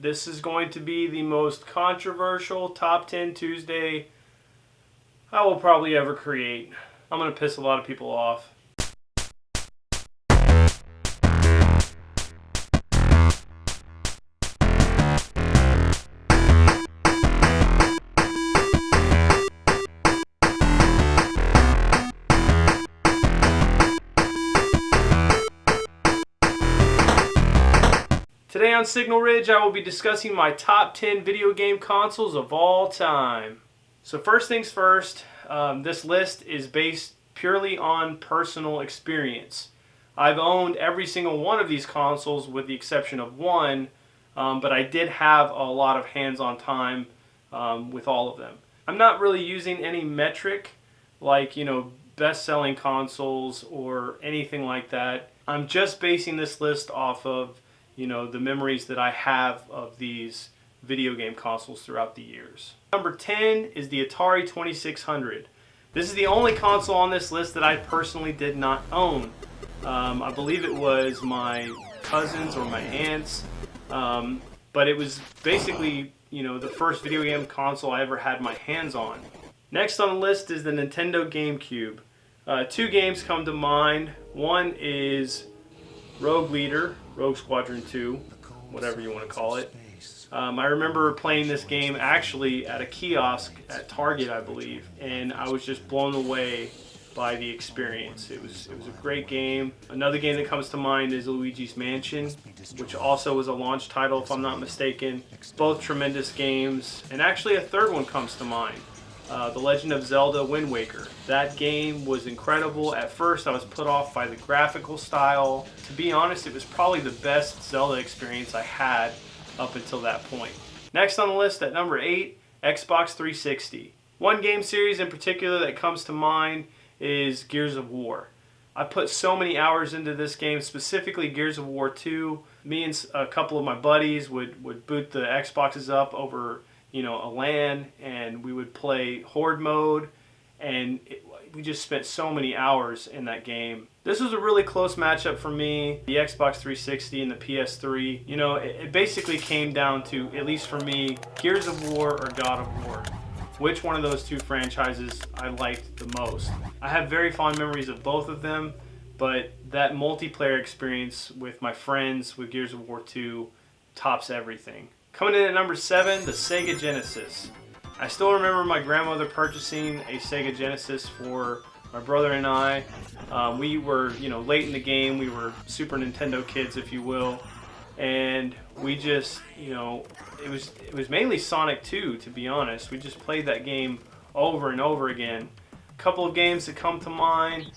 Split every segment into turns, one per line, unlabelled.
This is going to be the most controversial Top 10 Tuesday I will probably ever create. I'm going to piss a lot of people off. Today on Signal Ridge, I will be discussing my top 10 video game consoles of all time. So first things first, this list is based purely on personal experience. I've owned every single one of these consoles with the exception of one, but I did have a lot of hands-on time with all of them. I'm not really using any metric like, best-selling consoles or anything like that. I'm just basing this list off of the memories that I have of these video game consoles throughout the years. Number 10 is the Atari 2600. This is the only console on this list that I personally did not own. I believe it was my cousins or my aunts, but it was basically the first video game console I ever had my hands on. Next on the list is the Nintendo GameCube. Two games come to mind. One is Rogue Squadron 2, whatever you want to call it. I remember playing this game actually at a kiosk at Target, I believe, and I was just blown away by the experience. It was a great game. Another game that comes to mind is Luigi's Mansion, which also was a launch title if I'm not mistaken. Both tremendous games, and actually a third one comes to mind. The Legend of Zelda Wind Waker. That game was incredible. At first I was put off by the graphical style. To be honest, it was probably the best Zelda experience I had up until that point. Next on the list at number 8, Xbox 360. One game series in particular that comes to mind is Gears of War. I put so many hours into this game, specifically Gears of War 2. Me and a couple of my buddies would boot the Xboxes up over a LAN, and we would play Horde mode, and we just spent so many hours in that game. This was a really close matchup for me, the Xbox 360 and the PS3. It basically came down to, at least for me, Gears of War or God of War. Which one of those two franchises I liked the most. I have very fond memories of both of them, but that multiplayer experience with my friends with Gears of War 2 tops everything. Coming in at number 7, the Sega Genesis. I still remember my grandmother purchasing a Sega Genesis for my brother and I. We were, late in the game. We were Super Nintendo kids, if you will. And we just, it was mainly Sonic 2, to be honest. We just played that game over and over again. A couple of games that come to mind,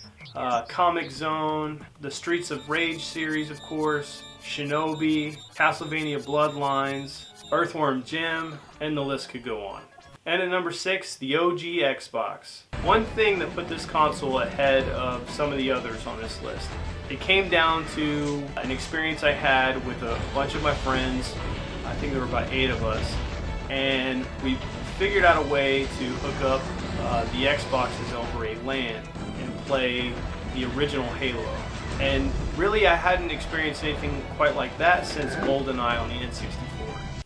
Comic Zone, the Streets of Rage series, of course, Shinobi, Castlevania Bloodlines, Earthworm Jim, and the list could go on. And at number 6, the OG Xbox. One thing that put this console ahead of some of the others on this list, it came down to an experience I had with a bunch of my friends. I think there were about 8 of us, and we figured out a way to hook up the Xboxes over a LAN and play the original Halo. And really, I hadn't experienced anything quite like that since GoldenEye on the N64.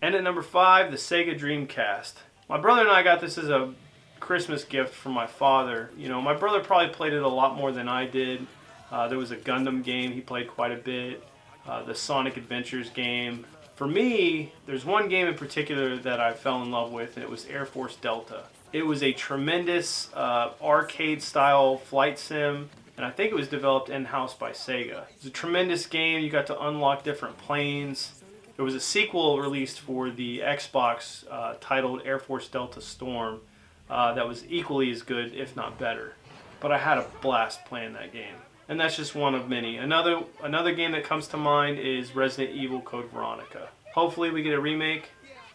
And at number 5, the Sega Dreamcast. My brother and I got this as a Christmas gift from my father. My brother probably played it a lot more than I did. There was a Gundam game he played quite a bit. The Sonic Adventures game. For me, there's one game in particular that I fell in love with, and it was Air Force Delta. It was a tremendous arcade-style flight sim, and I think it was developed in-house by Sega. It was a tremendous game. You got to unlock different planes. There was a sequel released for the Xbox titled Air Force Delta Storm that was equally as good, if not better. But I had a blast playing that game. And that's just one of many. Another game that comes to mind is Resident Evil Code Veronica. Hopefully we get a remake,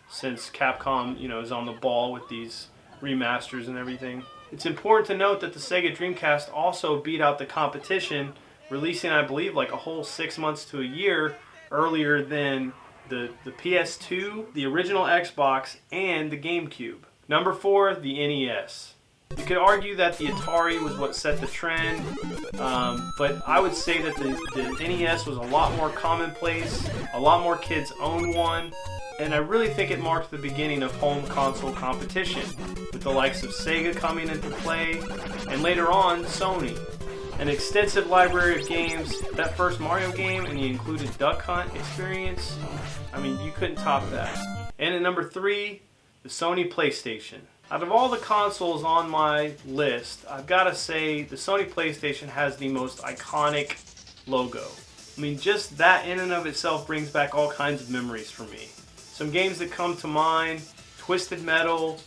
since Capcom, is on the ball with these remasters and everything. It's important to note that the Sega Dreamcast also beat out the competition, releasing, I believe, like a whole 6 months to a year earlier than the PS2, the original Xbox, and the GameCube. Number 4, the NES. You could argue that the Atari was what set the trend, but I would say that the NES was a lot more commonplace, a lot more kids owned one, and I really think it marked the beginning of home console competition, with the likes of Sega coming into play, and later on, Sony. An extensive library of games, that first Mario game and the included Duck Hunt experience, I mean, you couldn't top that. And at number 3, the Sony PlayStation. Out of all the consoles on my list, I've got to say the Sony PlayStation has the most iconic logo. I mean, just that in and of itself brings back all kinds of memories for me. Some games that come to mind: Twisted Metal,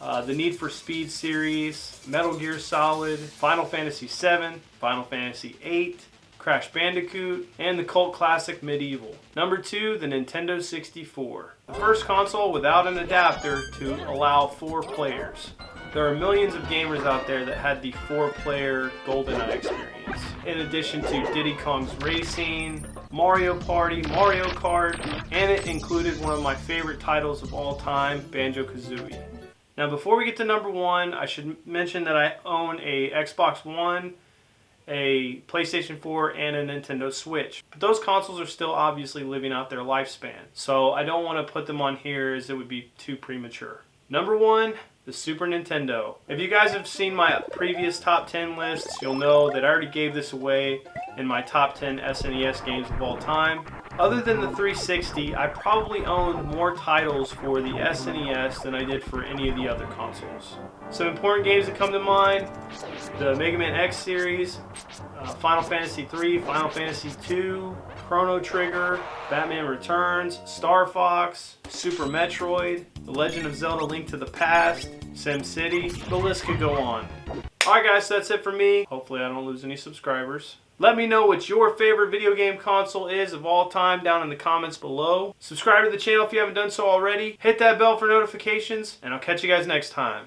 the Need for Speed series, Metal Gear Solid, Final Fantasy VII, Final Fantasy VIII, Crash Bandicoot, and the cult classic Medieval. Number 2, the Nintendo 64. The first console without an adapter to allow 4 players. There are millions of gamers out there that had the 4-player GoldenEye experience. In addition to Diddy Kong's Racing, Mario Party, Mario Kart, and it included one of my favorite titles of all time, Banjo-Kazooie. Now before we get to number 1, I should mention that I own a Xbox One, a PlayStation 4, and a Nintendo Switch. But those consoles are still obviously living out their lifespan, so I don't want to put them on here as it would be too premature. Number 1, the Super Nintendo. If you guys have seen my previous top 10 lists, you'll know that I already gave this away in my top 10 SNES games of all time. Other than the 360, I probably owned more titles for the SNES than I did for any of the other consoles. Some important games that come to mind: the Mega Man X series, Final Fantasy III, Final Fantasy II, Chrono Trigger, Batman Returns, Star Fox, Super Metroid, The Legend of Zelda: Link to the Past, SimCity. The list could go on. Alright guys, so that's it for me. Hopefully I don't lose any subscribers. Let me know what your favorite video game console is of all time down in the comments below. Subscribe to the channel if you haven't done so already. Hit that bell for notifications, and I'll catch you guys next time.